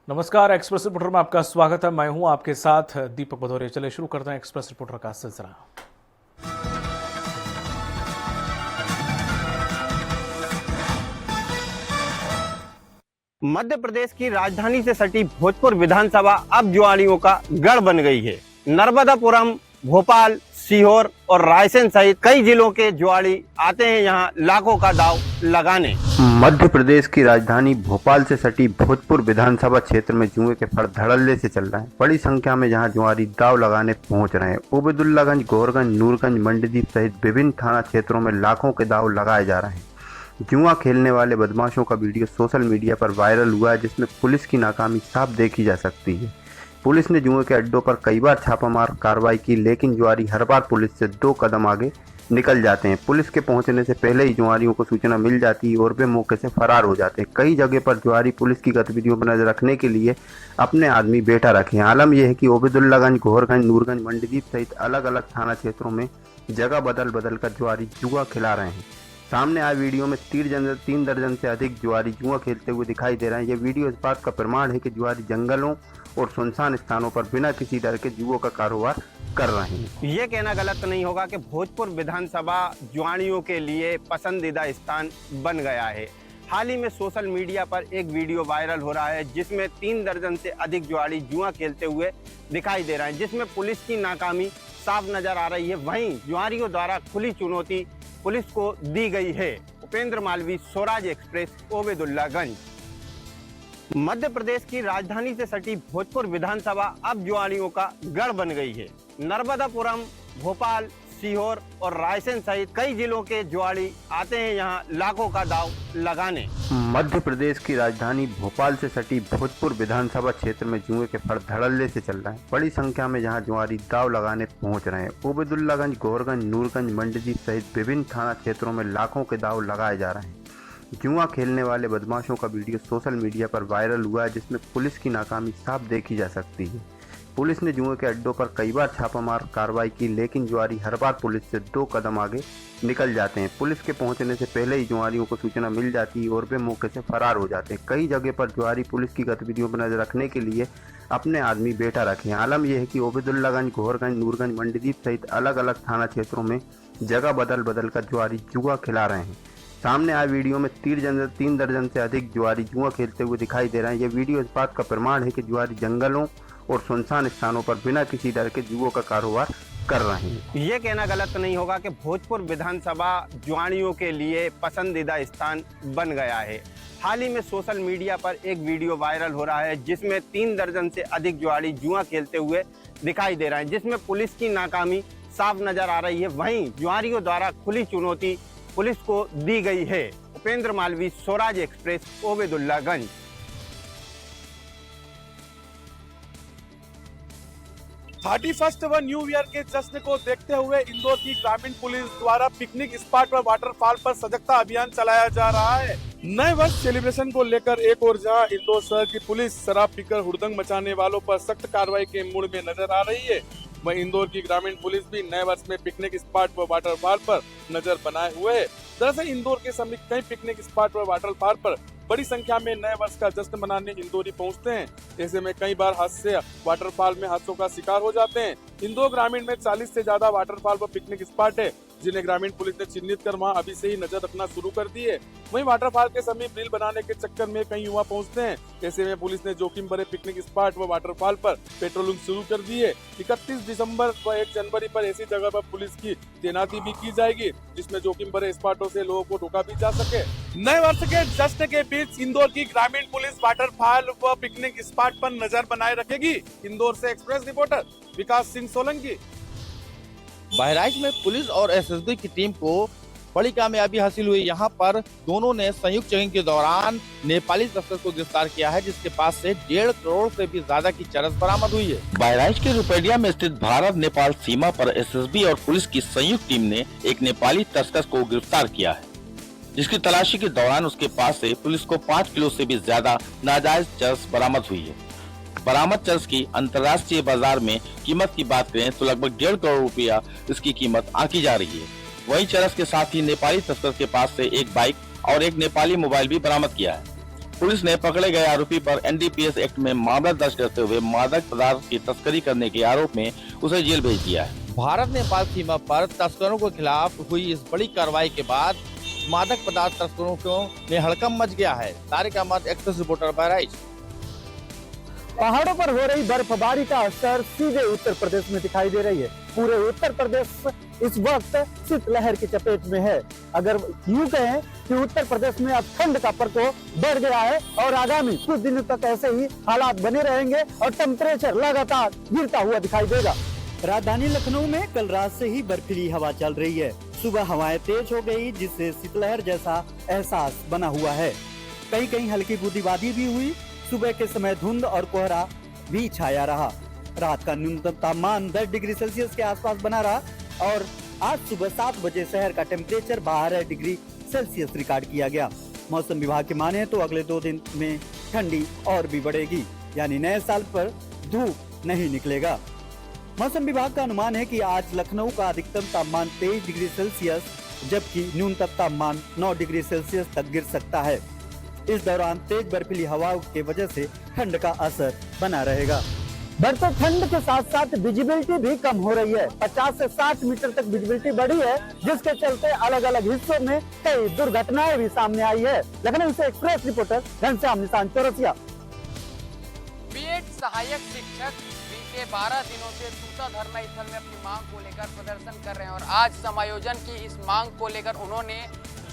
नमस्कार, express reporter में आपका स्वागत है। मैं हूं आपके साथ दीपक भदौरिया। चलिए शुरू करते हैं एक्सप्रेस रिपोर्टर का सिलसिला। मध्य प्रदेश की राजधानी से सटी भोजपुर विधानसभा अब जुआड़ियों का गढ़ बन गई है। नर्मदापुरम, भोपाल, सीहोर और रायसेन सहित कई जिलों के जुआड़ी आते हैं यहाँ लाखों का दांव लगाने। मध्य प्रदेश की राजधानी भोपाल से सटी भोजपुर विधानसभा क्षेत्र में जुए के फड़ धड़ल्ले से चल रहे हैं। बड़ी संख्या में जहां जुआरी दांव लगाने पहुंच रहे हैं। उबैदुल्लागंज, गौरगंज, नूरगंज, मंडीदीप सहित विभिन्न थाना क्षेत्रों में लाखों के दांव लगाए जा रहे हैं। जुआ खेलने वाले बदमाशों का वीडियो सोशल मीडिया पर वायरल हुआ है, जिसमें पुलिस की नाकामी साफ देखी जा सकती है। पुलिस ने जुए के अड्डों पर कई बार छापामार कार्रवाई की, लेकिन जुआरी हर बार पुलिस से 2 कदम आगे निकल जाते हैं। पुलिस के पहुंचने से पहले ही जुआरियों को सूचना मिल जाती है और वे मौके से फरार हो जाते हैं। कई जगह पर जुआरी पुलिस की गतिविधियों पर नजर रखने के लिए अपने आदमी बैठा रखे हैं। आलम यह है कि उबैदुल्लागंज, गौरगंज, नूरगंज, मंडीदीप सहित अलग अलग थाना क्षेत्रों में जगह बदल बदल कर जुआरी जुआ खिला रहे हैं। सामने आए वीडियो में 3 दर्जन से अधिक जुआरी जुआ खेलते हुए दिखाई दे रहे हैं। यह वीडियो इस बात का प्रमाण है कि जुआरी जंगलों और सुनसान स्थानों पर बिना किसी डर के जुओं का कारोबार कर रहे हैं। ये कहना गलत नहीं होगा कि भोजपुर विधानसभा जुआड़ियों के लिए पसंदीदा स्थान बन गया है। हाल ही में सोशल मीडिया पर एक वीडियो वायरल हो रहा है, जिसमें 3 दर्जन से अधिक जुआड़ी जुआ खेलते हुए दिखाई दे रहे हैं, जिसमें पुलिस की नाकामी साफ नजर आ रही है। वहीं जुआरियों द्वारा खुली चुनौती पुलिस को दी गई है। उपेंद्र मालवी, स्वराज एक्सप्रेस, उबैदुल्लागंज। मध्य प्रदेश की राजधानी से सटी भोजपुर विधानसभा अब जुआड़ियों का गढ़ बन गई है। नर्मदापुरम, भोपाल, सीहोर और रायसेन सहित कई जिलों के जुआड़ी आते हैं यहाँ लाखों का दांव लगाने। मध्य प्रदेश की राजधानी भोपाल से सटी भोजपुर विधानसभा क्षेत्र में जुए के फड़ धड़ल्ले से चल रहे हैं। बड़ी संख्या में जहां जुआरी दांव लगाने पहुंच रहे हैं। उबैदुल्लागंज, गौरगंज, नूरगंज, मंडीदीप सहित विभिन्न थाना क्षेत्रों में लाखों के दांव लगाए जा रहे हैं। जुआ खेलने वाले बदमाशों का वीडियो सोशल मीडिया पर वायरल हुआ है, जिसमें पुलिस की नाकामी साफ देखी जा सकती है। पुलिस ने जुए के अड्डों पर कई बार छापामार कार्रवाई की, लेकिन जुआरी हर बार पुलिस से 2 कदम आगे निकल जाते हैं। पुलिस के पहुंचने से पहले ही जुआरियों को सूचना मिल जाती है और वे मौके से फरार हो जाते हैं। कई जगह पर जुआरी पुलिस की गतिविधियों पर नजर रखने के लिए अपने आदमी बैठा रखे हैं। आलम यह है कि उबैदुल्लागंज, गौरगंज, नूरगंज, मंडीदीप सहित अलग अलग थाना क्षेत्रों में जगह बदल बदल कर जुआरी जुआ खिला रहे हैं। सामने आए वीडियो में 3 दर्जन से अधिक जुआरी जुआ खेलते हुए दिखाई दे रहे हैं। यह वीडियो इस बात का प्रमाण है कि जुआरी जंगलों और सुनसान स्थानों पर बिना किसी डर के जुओं का कारोबार कर रहे हैं। ये कहना गलत नहीं होगा कि भोजपुर विधानसभा जुआड़ियों के लिए पसंदीदा स्थान बन गया है। हाल ही में सोशल मीडिया पर एक वीडियो वायरल हो रहा है, जिसमें 3 दर्जन से अधिक जुआड़ी जुआ खेलते हुए दिखाई दे रहे हैं, जिसमें पुलिस की नाकामी साफ नजर आ रही है। वहीं जुआरियों द्वारा खुली चुनौती पुलिस को दी गई है। उपेंद्र मालवी, स्वराज एक्सप्रेस, उबैदुल्लागंज। 31 व न्यू ईयर के जश्न को देखते हुए इंदौर की ग्रामीण पुलिस द्वारा पिकनिक स्पॉट व वाटरफॉल पर सजगता अभियान चलाया जा रहा है। नए वर्ष सेलिब्रेशन को लेकर एक और जहां इंदौर शहर की पुलिस शराब पीकर हुड़दंग मचाने वालों पर सख्त कार्रवाई के मूड में नजर आ रही है, वहीं इंदौर की ग्रामीण पुलिस भी नए वर्ष में पिकनिक स्पॉट व वाटरफॉल पर नजर बनाए हुए है। दरअसल इंदौर के समीप कई पिकनिक स्पॉट व वाटरफॉल पर बड़ी संख्या में नए वर्ष का जश्न मनाने इंदौरी पहुंचते हैं। ऐसे में कई बार हादसे वाटरफॉल में हादसों का शिकार हो जाते हैं। इंदौर ग्रामीण में 40 से ज्यादा वाटरफॉल व पिकनिक स्पॉट है, जिन्हें ग्रामीण पुलिस ने चिन्हित कर वहां अभी से ही नजर रखना शुरू कर दी है। वहीं वाटरफॉल के समीप रील बनाने के चक्कर में कई युवा पहुंचते हैं। ऐसे में पुलिस ने जोखिम भरे पिकनिक स्पॉट व वाटरफॉल पर पेट्रोलिंग शुरू कर दी है। 31 दिसंबर व 1 जनवरी पर ऐसी जगह पर पुलिस की तैनाती भी की जाएगी, जिसमें जोखिम भरे स्पॉटों से लोगों को रोका भी जा सके। नए वर्ष के जश्न के बीच इंदौर की ग्रामीण पुलिस वाटरफॉल व पिकनिक स्पॉट पर नजर बनाए रखेगी। इंदौर से एक्सप्रेस रिपोर्टर विकास सिंह सोलंकी। बहराइच में पुलिस और एसएसबी की टीम को बड़ी कामयाबी हासिल हुई। यहाँ पर दोनों ने संयुक्त चेकिंग के दौरान नेपाली तस्कर को गिरफ्तार किया है, जिसके पास से 1.5 करोड़ से भी ज्यादा की चरस बरामद हुई है। बहराइच के रुपेडिया में स्थित भारत नेपाल सीमा पर एसएसबी और पुलिस की संयुक्त टीम ने एक नेपाली तस्कर को गिरफ्तार किया है, जिसकी तलाशी के दौरान उसके पास से पुलिस को 5 किलो से भी ज्यादा नाजायज चरस बरामद हुई है। बरामद चरस की अंतर्राष्ट्रीय बाजार में कीमत की बात करें तो लगभग 1.5 करोड़ रुपया इसकी कीमत आंकी जा रही है। वहीं चरस के साथ ही नेपाली तस्कर के पास से एक बाइक और एक नेपाली मोबाइल भी बरामद किया है। पुलिस ने पकड़े गए आरोपी पर एनडीपीएस एक्ट में मामला दर्ज करते हुए मादक पदार्थ की तस्करी करने के आरोप में उसे जेल भेज दिया है। भारत नेपाल सीमा पर तस्करों के खिलाफ हुई इस बड़ी कार्रवाई के बाद मादक पदार्थ तस्करों में हड़कंप मच गया है। Tariq Ahmad, express reporter, Bahraich. पहाड़ों पर हो रही बर्फबारी का असर सीधे उत्तर प्रदेश में दिखाई दे रही है। पूरे उत्तर प्रदेश इस वक्त शीतलहर की चपेट में है। अगर यूं कहें कि उत्तर प्रदेश में अब ठंड का प्रकोप बढ़ गया है और आगामी कुछ दिनों तक ऐसे ही हालात बने रहेंगे और टेम्परेचर लगातार गिरता हुआ दिखाई देगा। राजधानी लखनऊ में कल रात से ही बर्फीली हवा चल रही है। सुबह हवाएं तेज हो गई, जिससे शीतलहर जैसा एहसास बना हुआ है। कहीं कहीं हल्की बूंदाबांदी भी हुई। सुबह के समय धुंध और कोहरा भी छाया रहा। रात का न्यूनतम तापमान 10 डिग्री सेल्सियस के आसपास बना रहा और आज सुबह 7 बजे शहर का टेम्परेचर 12 डिग्री सेल्सियस रिकॉर्ड किया गया। मौसम विभाग की माने तो अगले 2 दिन में ठंडी और भी बढ़ेगी, यानी नए साल पर धूप नहीं निकलेगा। मौसम विभाग का अनुमान है कि आज लखनऊ का अधिकतम तापमान 23 डिग्री सेल्सियस जबकि न्यूनतम तापमान 9 डिग्री सेल्सियस तक गिर सकता है। इस दौरान तेज बर्फीली हवाओं की वजह से ठंड का असर बना रहेगा। बढ़ते ठंड के साथ साथ विजिबिलिटी भी कम हो रही है। 50 से 60 मीटर तक विजिबिलिटी बढ़ी है, जिसके चलते अलग अलग हिस्सों में कई दुर्घटनाएं भी सामने आई है। लखनऊ से एक्सप्रेस रिपोर्टर घनश्याम निशान चौरसिया। बीएड सहायक शिक्षक बीते 12 दिनों से सूता धरना स्थल में अपनी मांग को लेकर प्रदर्शन कर रहे हैं और आज समायोजन की इस मांग को लेकर उन्होंने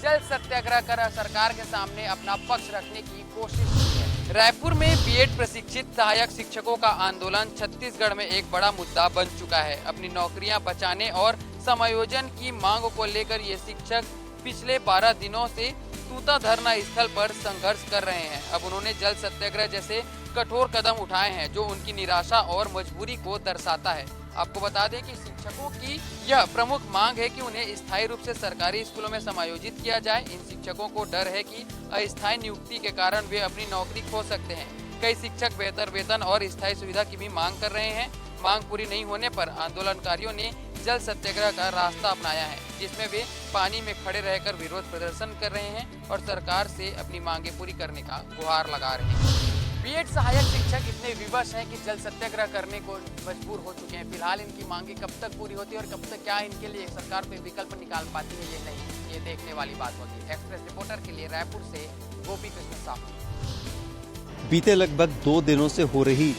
जल सत्याग्रह कर सरकार के सामने अपना पक्ष रखने की कोशिश की है। रायपुर में बीएड प्रशिक्षित सहायक शिक्षकों का आंदोलन छत्तीसगढ़ में एक बड़ा मुद्दा बन चुका है। अपनी नौकरियां बचाने और समायोजन की मांग को लेकर ये शिक्षक पिछले 12 दिनों से सूता धरना स्थल पर संघर्ष कर रहे हैं। अब उन्होंने जल सत्याग्रह जैसे कठोर कदम उठाए हैं जो उनकी निराशा और मजबूरी को दर्शाता है। आपको बता दें कि शिक्षकों की यह प्रमुख मांग है कि उन्हें स्थायी रूप से सरकारी स्कूलों में समायोजित किया जाए। इन शिक्षकों को डर है कि अस्थायी नियुक्ति के कारण वे अपनी नौकरी खो सकते हैं। कई शिक्षक बेहतर वेतन और स्थायी सुविधा की भी मांग कर रहे हैं। मांग पूरी नहीं होने पर आंदोलनकारियों ने जल सत्याग्रह का रास्ता अपनाया है, जिसमें वे पानी में खड़े रहकर विरोध प्रदर्शन कर रहे हैं और सरकार से अपनी मांगे पूरी करने का गुहार लगा रहे हैं। बीएड सहायक शिक्षक इतने विवश हैं कि जल सत्याग्रह करने को मजबूर हो चुके हैं। फिलहाल इनकी मांगे कब तक पूरी होती है और कब तक क्या इनके लिए सरकार कोई विकल्प निकाल पाती है, ये नहीं, ये देखने वाली बात होगी। एक्सप्रेस रिपोर्टर के लिए रायपुर से गोपी कृष्ण साहू। बीते लगभग 2 दिनों से हो रही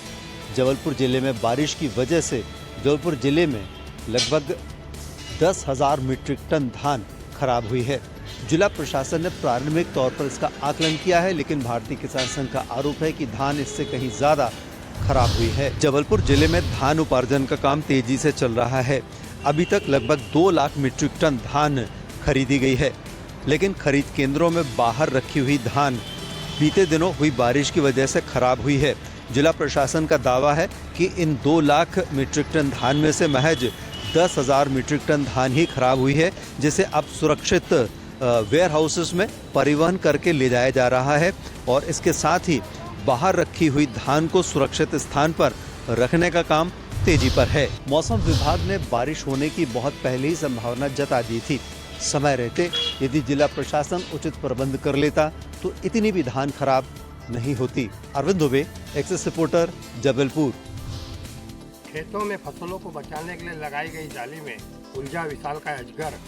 जबलपुर जिले में बारिश की वजह से जबलपुर जिले में लगभग 10,000 मीट्रिक टन धान खराब हुई है। जिला प्रशासन ने प्रारंभिक तौर पर इसका आकलन किया है, लेकिन भारतीय किसान संघ का आरोप है कि धान इससे कहीं ज्यादा खराब हुई है। जबलपुर जिले में धान उपार्जन का काम तेजी से चल रहा है। अभी तक लगभग 2 लाख मीट्रिक टन धान खरीदी गई है, लेकिन खरीद केंद्रों में बाहर रखी हुई धान बीते दिनों हुई बारिश की वजह से खराब हुई है। जिला प्रशासन का दावा है कि इन 2 लाख मीट्रिक टन धान में से महज 10,000 मीट्रिक टन धान ही खराब हुई है, जिसे अब सुरक्षित वेयर हाउसेस में परिवहन करके ले जाया जा रहा है और इसके साथ ही बाहर रखी हुई धान को सुरक्षित स्थान पर रखने का काम तेजी पर है। मौसम विभाग ने बारिश होने की बहुत पहले ही संभावना जता दी थी। समय रहते यदि जिला प्रशासन उचित प्रबंध कर लेता तो इतनी भी धान खराब नहीं होती। Arvind Dubey, access reporter, Jabalpur. खेतों में फसलों को बचाने के लिए लगाई गई जाली में उलझा विशाल का अजगर,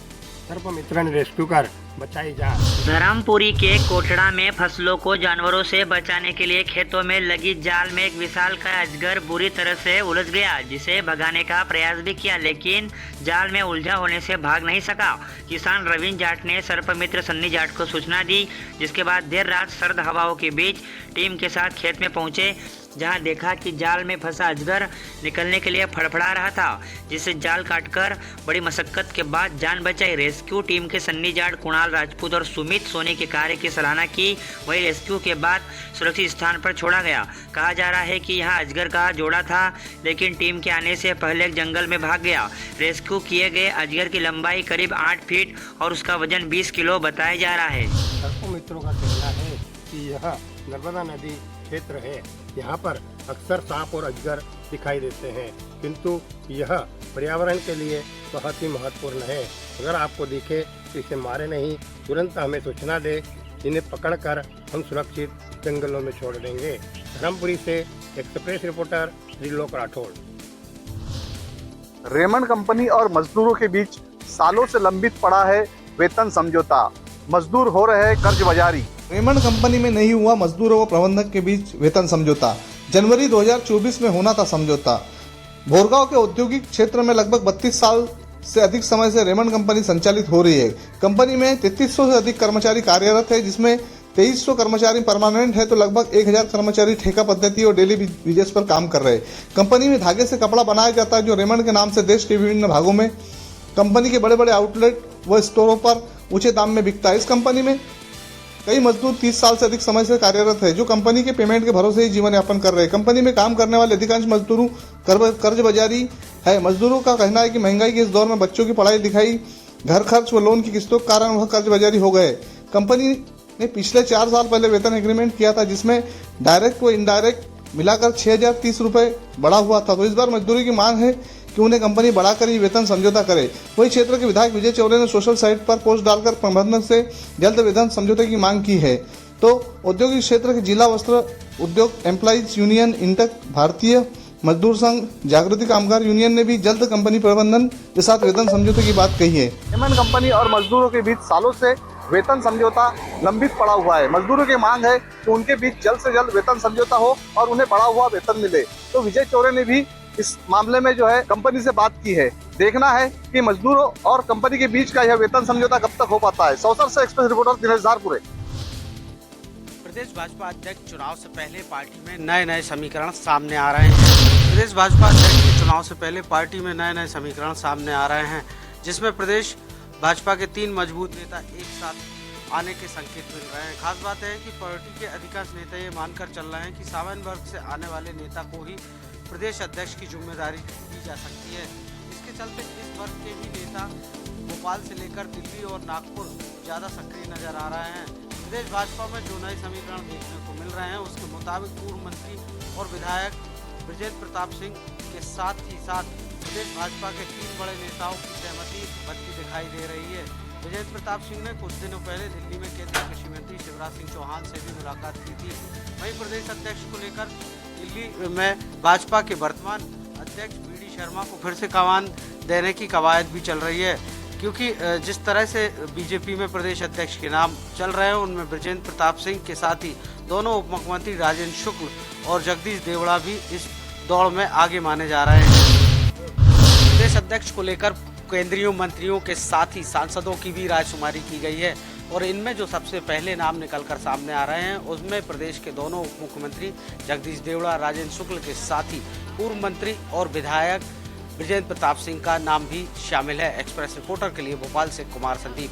सर्प मित्र ने रेस्क्यू कर बचाई जान। धर्मपुरी के कोटड़ा में फसलों को जानवरों से बचाने के लिए खेतों में लगी जाल में एक विशाल का अजगर बुरी तरह से उलझ गया, जिसे भगाने का प्रयास भी किया, लेकिन जाल में उलझा होने से भाग नहीं सका। किसान रविंद्र जाट ने सर्पमित्र सन्नी जाट को सूचना दी, जिसके बाद देर रात सर्द हवाओं के बीच टीम के साथ खेत में पहुंचे, जहां देखा कि जाल में फंसा अजगर निकलने के लिए फड़फड़ा रहा था, जिसे जाल काटकर बड़ी मशक्कत के बाद जान बचाई। रेस्क्यू टीम के सन्नी जाट, कुणाल राजपूत और सुमित सोनी के कार्य की सराहना की। वही रेस्क्यू के बाद सुरक्षित स्थान पर छोड़ा गया। कहा जा रहा है कि यहां अजगर का जोड़ा था, लेकिन टीम के आने से पहले जंगल में भाग गया। रेस्क्यू किए गए अजगर की लंबाई करीब 8 फीट और उसका वजन 20 किलो बताया जा रहा है। सर्प मित्रों का कहना है कि यह नर्मदा नदी क्षेत्र है, यहाँ पर अक्सर सांप और अजगर दिखाई देते हैं, किंतु यह पर्यावरण के लिए बहुत ही महत्वपूर्ण है। अगर आपको दिखे तो इसे मारे नहीं, तुरंत हमें सूचना दे इन्हें पकड़कर हम सुरक्षित जंगलों में छोड़ देंगे। धर्मपुरी से express reporter Trilok Rathore. Raymond company और मजदूरों के बीच सालों से लंबित पड़ा है वेतन समझौता। मजदूर हो रहे हैं कर्ज बाजारी। रेमंड कंपनी में नहीं हुआ मजदूरों व प्रबंधक के बीच वेतन समझौता। जनवरी 2024 में होना था समझौता। भोरगांव के औद्योगिक क्षेत्र में लगभग 32 साल से अधिक समय से रेमंड कंपनी संचालित हो रही है। कंपनी में 3300 से अधिक कर्मचारी कार्यरत है, जिसमें 2300 कर्मचारी परमानेंट है तो लगभग 1000 कर्मचारी ठेका पद्धति और डेली वेजेस पर काम कर रहे हैं। कंपनी में धागे से कपड़ा बनाया जाता है जो रेमंड के नाम से देश के विभिन्न भागों में कंपनी के बड़े बड़े आउटलेट व स्टोरों पर ऊंचे दाम में बिकता है। इस कंपनी में कई मजदूर 30 साल से अधिक समय से कार्यरत है, जो कंपनी के पेमेंट के भरोसे ही जीवन यापन कर रहे हैं। कंपनी में काम करने वाले अधिकांश मजदूरों कर्ज बाजारी है। मजदूरों का कहना है कि महंगाई के इस दौर में बच्चों की पढ़ाई लिखाई, घर खर्च व लोन की किस्तों के कारण वह कर्ज बाजारी हो गए। कंपनी ने पिछले 4 साल पहले वेतन एग्रीमेंट किया था, जिसमें डायरेक्ट व इनडायरेक्ट मिलाकर 6030 रुपए बढ़ा हुआ था। तो इस बार मजदूरी की मांग है कि उन्हें कंपनी बढ़ाकर ही वेतन समझौता करे। वही क्षेत्र के विधायक विजय चौरे ने सोशल साइट पर पोस्ट डालकर प्रबंधन से जल्द वेतन समझौते की मांग की है। तो औद्योगिक क्षेत्र के जिला वस्त्र उद्योग एम्प्लॉइज यूनियन, इंटक, भारतीय मजदूर संघ, जागृति कामगार यूनियन ने भी जल्द कंपनी प्रबंधन के साथ वेतन समझौते की बात कही है। रेमंड कंपनी और मजदूरों के बीच सालों से वेतन समझौता लंबित पड़ा हुआ है। मजदूरों की मांग है कि उनके बीच जल्द से जल्द वेतन समझौता हो और उन्हें बढ़ा हुआ वेतन मिले। तो विजय चौरे ने भी इस मामले में जो है कंपनी से बात की है। देखना है कि मजदूरों और कंपनी के बीच का यह वेतन समझौता कब तक हो पाता है। सौसर से एक्सप्रेस रिपोर्टर दिनेश धारपुरे। प्रदेश भाजपा अध्यक्ष चुनाव से पहले पार्टी में नए समीकरण सामने आ रहे हैं। प्रदेश भाजपा अध्यक्ष के चुनाव से पहले पार्टी में नए समीकरण सामने आ रहे हैं, जिसमें प्रदेश भाजपा के 3 मजबूत नेता एक साथ आने के संकेत मिल रहे हैं। खास बात है कि पार्टी के अधिकांश नेता ये मानकर चल रहे हैं कि सामान्य वर्ग से आने वाले नेता को ही प्रदेश अध्यक्ष की जिम्मेदारी दी जा सकती है। इसके चलते इस वर्ग के भी नेता भोपाल से लेकर दिल्ली और नागपुर ज़्यादा सक्रिय नजर आ रहे हैं। प्रदेश भाजपा में जो नए समीकरण देखने को मिल रहे हैं उसके मुताबिक पूर्व मंत्री और विधायक बृजेंद्र प्रताप सिंह के साथ ही साथ प्रदेश भाजपा के 3 बड़े नेताओं की सहमति बनती दिखाई दे रही है। बृजेंद्र प्रताप सिंह ने कुछ दिनों पहले दिल्ली में केंद्रीय कृषि मंत्री शिवराज सिंह चौहान से भी मुलाकात की थी। वहीं प्रदेश अध्यक्ष को लेकर दिल्ली में भाजपा के वर्तमान अध्यक्ष BD शर्मा को फिर से कमान देने की कवायद भी चल रही है, क्योंकि जिस तरह से बीजेपी में प्रदेश अध्यक्ष के नाम चल रहे हैं उनमें बृजेंद्र प्रताप सिंह के साथ ही दोनों उप मुख्यमंत्री राजेंद्र शुक्ल और जगदीश देवड़ा भी इस दौड़ में आगे माने जा रहे हैं। प्रदेश अध्यक्ष को लेकर केंद्रीय मंत्रियों के साथ ही सांसदों की भी रायशुमारी की गई है और इनमें जो सबसे पहले नाम निकलकर सामने आ रहे हैं उसमें प्रदेश के दोनों उप मुख्यमंत्री जगदीश देवड़ा, राजेंद्र शुक्ल के साथ ही पूर्व मंत्री और विधायक बृजेंद्र प्रताप सिंह का नाम भी शामिल है। एक्सप्रेस रिपोर्टर के लिए भोपाल से कुमार संदीप।